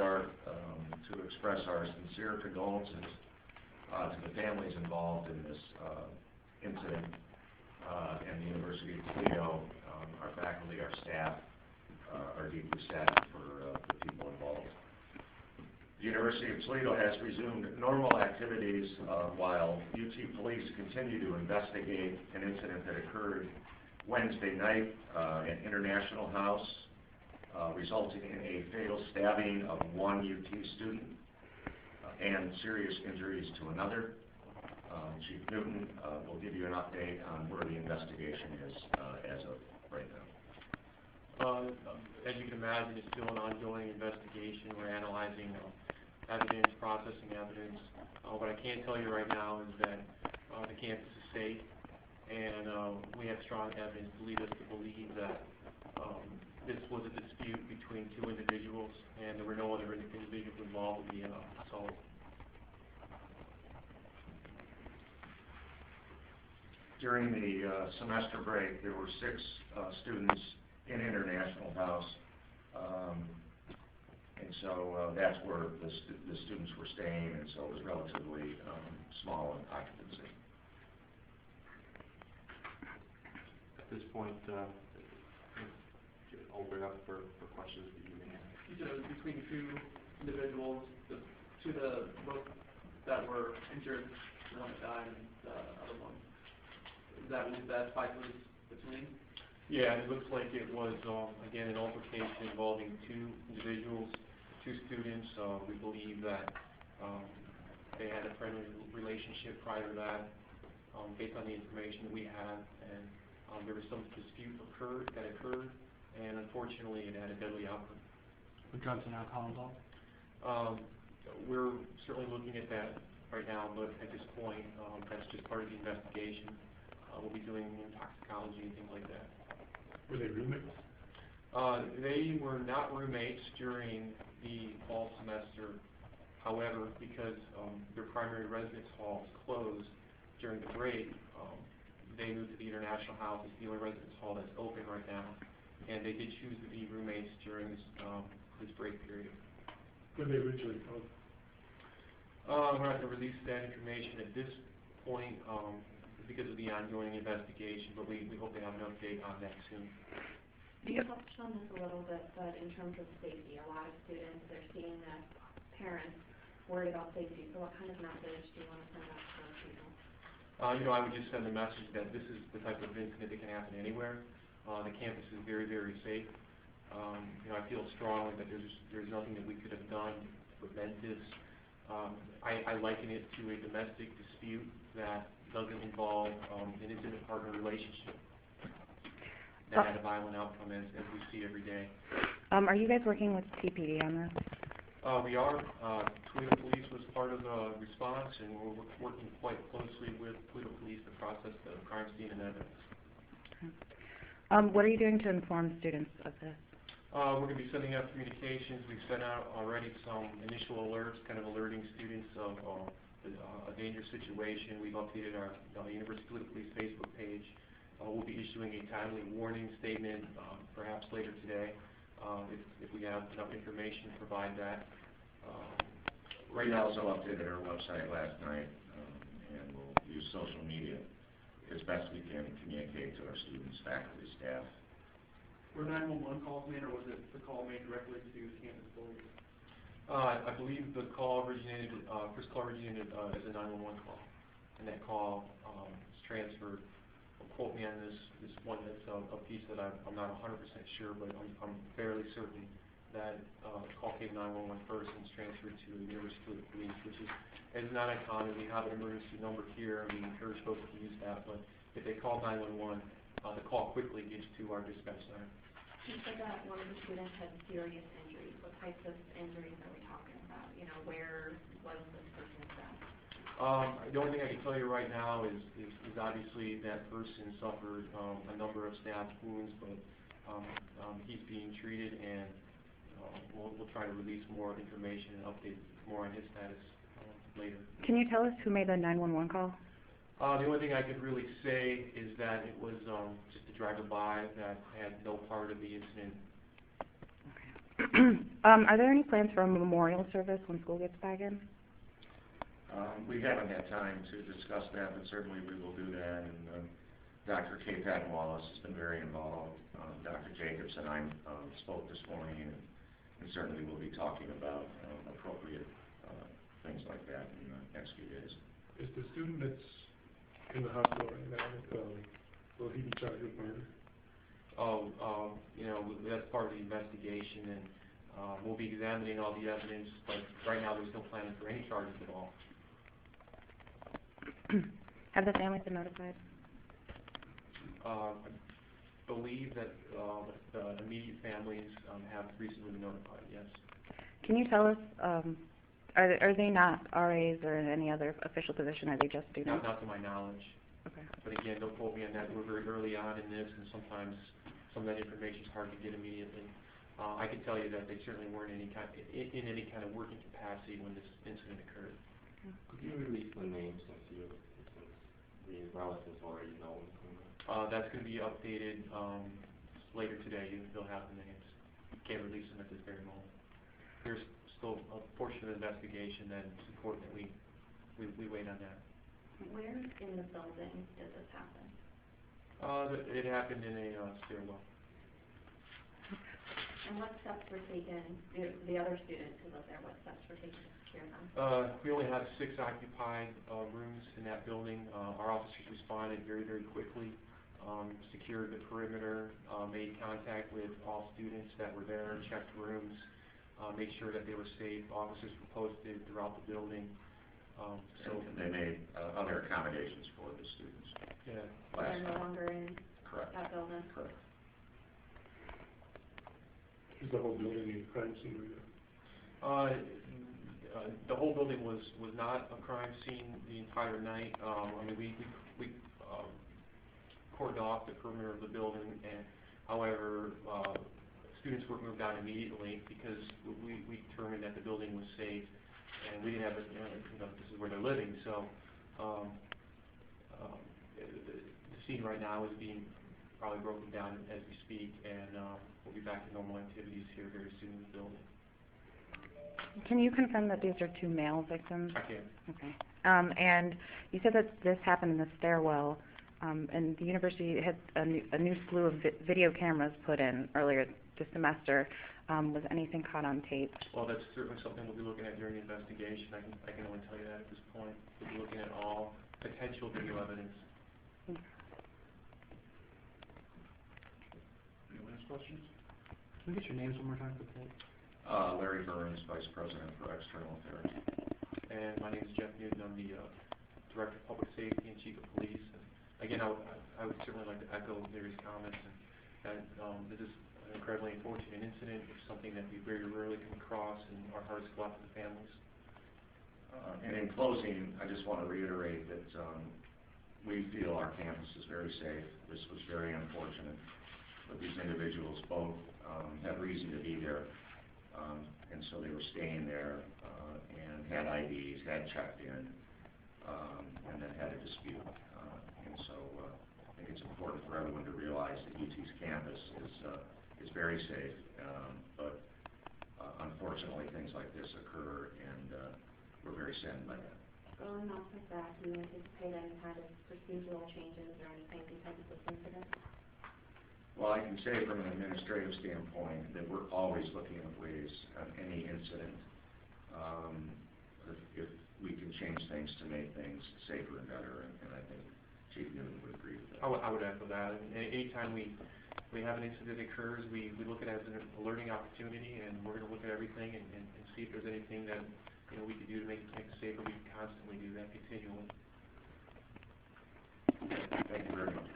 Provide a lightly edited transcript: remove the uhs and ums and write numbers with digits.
start to express our sincere condolences to the families involved in this incident, and the University of Toledo, our faculty, our staff, are deeply saddened for the people involved. The University of Toledo has resumed normal activities while UT police continue to investigate an incident that occurred Wednesday night at International House, resulting in a fatal stabbing of one UT student and serious injuries to another. Chief Newton will give you an update on where the investigation is as of right now. As you can imagine, it's still an ongoing investigation. We're analyzing evidence, processing evidence. What I can tell you right now is that the campus is safe, and we have strong evidence to lead us to believe that this was a dispute between two individuals, and there were no other individuals involved in the assault. During the semester break, there were 6 students in International House, and so that's where the students were staying, and so it was relatively small in occupancy. At this point, I'll open it up for questions that you may have. You said it was between 2 individuals, the 2 that were injured, the one that died and the other one. Is that what that fight was between? Yeah, it looks like it was, again, an altercation involving 2 individuals, 2 students. We believe that they had a friendly relationship prior to that, based on the information that we had, and there was some dispute that occurred, and unfortunately it had a deadly outcome. Were drugs and alcohol involved? We're certainly looking at that right now, but at this point, that's just part of the investigation. We'll be doing toxicology and things like that. Were they roommates? They were not roommates during the fall semester. However, because their primary residence halls closed during the break, they moved to the International House. It's the only residence hall that's open right now, and they did choose to be roommates during this break period. When they originally closed? We're not going to release that information at this point because of the ongoing investigation, but we hope to have an update on that soon. You touched on this a little bit, but in terms of safety, a lot of students are seeing that parents worried about safety. So what kind of message do you want to send out to those people? I would just send a message that this is the type of incident that can happen anywhere. The campus is very, very safe. I feel strongly that there's nothing that we could have done to prevent this. I liken it to a domestic dispute that doesn't involve an intimate partner relationship that had a violent outcome, as we see every day. Are you guys working with TPD on this? We are. Toledo Police was part of the response, and we're working quite closely with Toledo Police to process the crime scene and evidence. What are you doing to inform students of this? We're going to be sending out communications. We've sent out already some initial alerts, kind of alerting students of a dangerous situation. We've updated our University of Toledo Police Facebook page. We'll be issuing a timely warning statement perhaps later today if we have enough information to provide that. We also updated our website last night, and we'll use social media as best we can to communicate to our students, faculty, staff. Were 911 calls made, or was it the call made directly to the campus bullies? I believe the call originated, first call originated as a 911 call, and that call was transferred. Quote me on this one that's a piece that I'm not 100% sure, but I'm fairly certain that the call came 911 first and was transferred to the University of Toledo Police, which is not uncommon. We have an emergency number here, and we encourage folks to use that, but if they call 911, the call quickly gets to our dispatch center. You said that one of the students had serious injuries. What types of injuries are we talking about? Where was this person's death? The only thing I can tell you right now is obviously that person suffered a number of stab wounds, but he's being treated, and we'll try to release more information and update more on his status later. Can you tell us who made the 911 call? The only thing I could really say is that it was just a driver-by that had no part of the incident. Okay. Are there any plans for a memorial service when school gets back in? We haven't had time to discuss that, but certainly we will do that, and Dr. Kay Patton Wallace has been very involved. Dr. Jacobs and I spoke this morning, and certainly we'll be talking about appropriate things like that in the next few days. Is the student that's in the hospital right now, will he be charged with murder? You know, that's part of the investigation, and we'll be examining all the evidence, but right now there's no planning for any charges at all. Have the families been notified? I believe that the immediate families have recently been notified, yes. Can you tell us, are they not RAs or in any other official position? Are they just students? Not to my knowledge. Okay. But again, don't quote me on that. We're very early on in this, and sometimes some of that information is hard to get immediately. I can tell you that they certainly weren't in any kind of working capacity when this incident occurred. Could you release the names since the relatives already know? That's going to be updated later today. You'll have the names. Can't release them at this very moment. There's still a portion of the investigation that it's important that we wait on that. Where in the building did this happen? It happened in a stairwell. And what steps were taken, the other students who lived there, what steps were taken to secure them? We only have 6 occupied rooms in that building. Our officers responded very, very quickly, secured the perimeter, made contact with all students that were there, checked rooms, made sure that they were safe. Officers were posted throughout the building. So they made other accommodations for the students. Yeah. They're no longer in Correct. that building? Correct. Is the whole building a crime scene? The whole building was not a crime scene the entire night. I mean, we cordoned off the perimeter of the building, and however, students were moved out immediately because we determined that the building was safe, and we didn't have this is where they're living. So the scene right now is being probably broken down as we speak, and we'll be back to normal activities here very soon in the building. Can you confirm that these are 2 male victims? I can. Okay. And you said that this happened in the stairwell, and the university had a new slew of video cameras put in earlier this semester. Was anything caught on tape? Well, that's certainly something we'll be looking at during the investigation. I can only tell you that at this point. We'll be looking at all potential video evidence. Any last questions? Can we get your names one more time, please? Larry Burns, Vice President for External Affairs. And my name is Jeff Newton. I'm the Director of Public Safety and Chief of Police. And again, I would certainly like to echo Larry's comments, and this is an incredibly unfortunate incident. It's something that we very rarely come across, and our hearts go out to the families. And in closing, I just want to reiterate that we feel our campus is very safe. This was very unfortunate, but these individuals both had reason to be there, and so they were staying there and had IDs, had checked in, and then had a dispute. And so I think it's important for everyone to realize that UT's campus is very safe, but unfortunately things like this occur, and we're very saddened by that. Going off of that, do you anticipate any kind of procedural changes or anything because of this incident? Well, I can say from an administrative standpoint that we're always looking at ways on any incident, if we can change things to make things safer and better, and I think Chief Newton would agree with that. I would echo that. And anytime we have an incident that occurs, we look at it as a learning opportunity, and we're going to look at everything and see if there's anything that we could do to make it safer. We can constantly do that continually. Thank you very much.